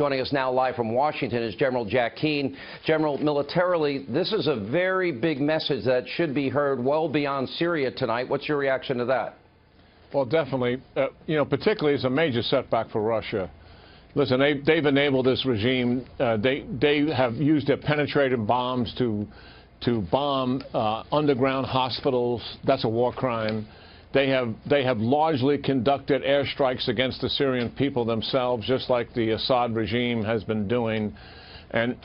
Joining us now live from Washington is General Jack Keane. General, militarily, this is a very big message that should be heard well beyond Syria tonight. What's your reaction to that? Well, definitely. Particularly it's a major setback for Russia. Listen, they've enabled this regime. They have used their penetrating bombs to bomb underground hospitals. That's a war crime. They have largely conducted airstrikes against the Syrian people themselves, just like the Assad regime has been doing. And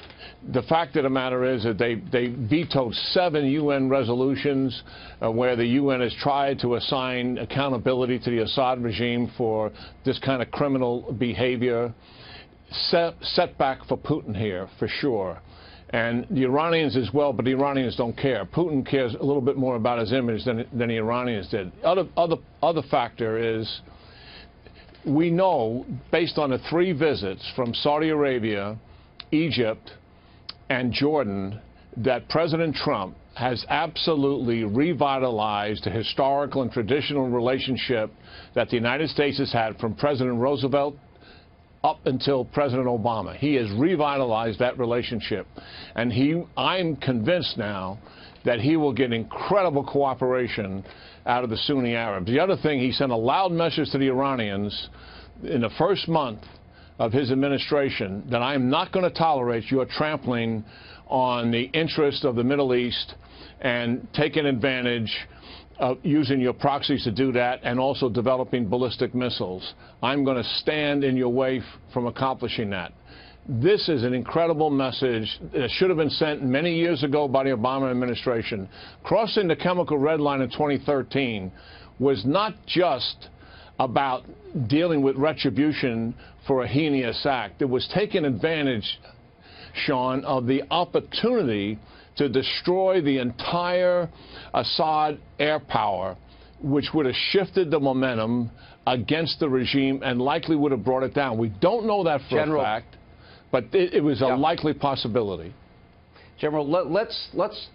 the fact of the matter is that they vetoed 7 UN resolutions where the UN has tried to assign accountability to the Assad regime for this kind of criminal behavior. Setback for Putin here, for sure. And the Iranians as well, but the Iranians don't care. Putin cares a little bit more about his image than the Iranians did. Other factor is we know, based on the 3 visits from Saudi Arabia, Egypt, and Jordan, that President Trump has absolutely revitalized the historical and traditional relationship that the United States has had from President Roosevelt up until President Obama. He has revitalized that relationship. And I'm convinced now that he will get incredible cooperation out of the Sunni Arabs. The other thing, he sent a loud message to the Iranians in the first month of his administration that I am not going to tolerate your trampling on the interests of the Middle East and taking advantage of using your proxies to do that, and also developing ballistic missiles. I'm going to stand in your way from accomplishing that. This is an incredible message that should have been sent many years ago by the Obama administration. Crossing the chemical red line in 2013 was not just about dealing with retribution for a heinous act. It was taking advantage, Sean, of the opportunity to destroy the entire Assad air power, which would have shifted the momentum against the regime and likely would have brought it down. We don't know that for a fact, but it was a likely possibility. General, let's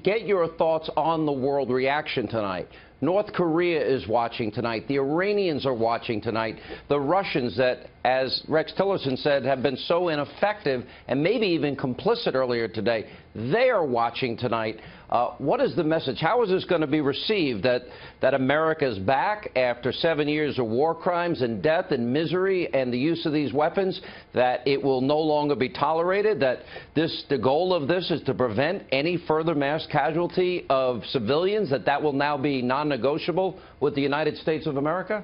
get your thoughts on the world reaction tonight. North Korea is watching tonight. The Iranians are watching tonight. The Russians that, as Rex Tillerson said, have been so ineffective and maybe even complicit earlier today, they are watching tonight. What is the message? How is this going to be received, that America's back after 7 years of war crimes and death and misery and the use of these weapons, that it will no longer be tolerated, that the goal of this is to prevent any further mass casualty of civilians, that will now be non-negotiable with the United States of America?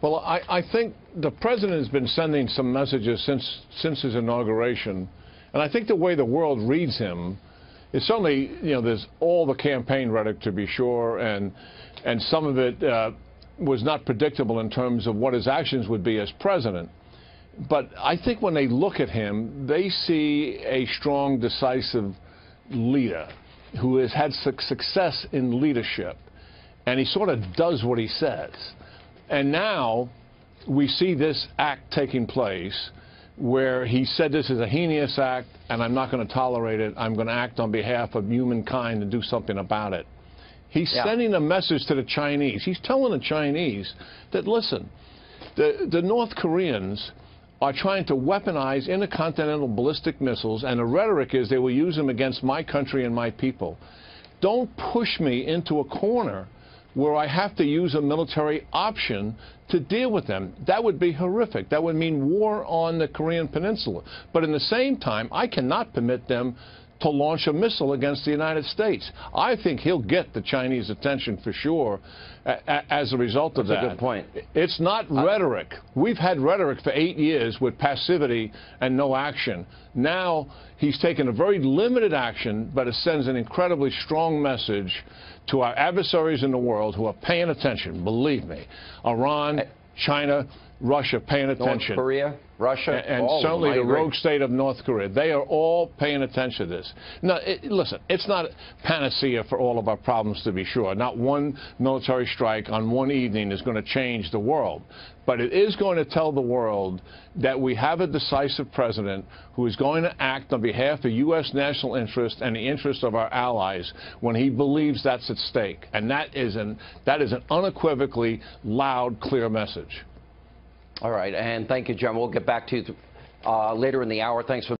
Well, I think the president has been sending some messages since his inauguration, and I think the way the world reads him, it's certainly, there's all the campaign rhetoric, to be sure, and some of it was not predictable in terms of what his actions would be as president. But I think when they look at him, they see a strong, decisive leader who has had success in leadership, and he sort of does what he says. And now we see this act taking place where he said this is a heinous act and I'm not going to tolerate it. I'm going to act on behalf of humankind and do something about it. He's sending a message to the Chinese. He's telling the Chinese that, listen, the North Koreans are trying to weaponize intercontinental ballistic missiles, and the rhetoric is they will use them against my country and my people. Don't push me into a corner where I have to use a military option to deal with them. That would be horrific. That would mean war on the Korean Peninsula. But in the same time, I cannot permit them to launch a missile against the United States. I think he'll get the Chinese attention for sure as a result of that. That's a good point. It's not rhetoric. We've had rhetoric for 8 years with passivity and no action. Now he's taken a very limited action, but it sends an incredibly strong message to our adversaries in the world who are paying attention. Believe me, Iran, China, Russia paying attention. North Korea, Russia, and certainly the rogue state of North Korea. They are all paying attention to this. Now, listen, it's not panacea for all of our problems, to be sure. Not one military strike on one evening is going to change the world. But it is going to tell the world that we have a decisive president who is going to act on behalf of U.S. national interest and the interest of our allies when he believes that's at stake. And that is an unequivocally loud, clear message. All right, and thank you, General. We'll get back to you later in the hour. Thanks for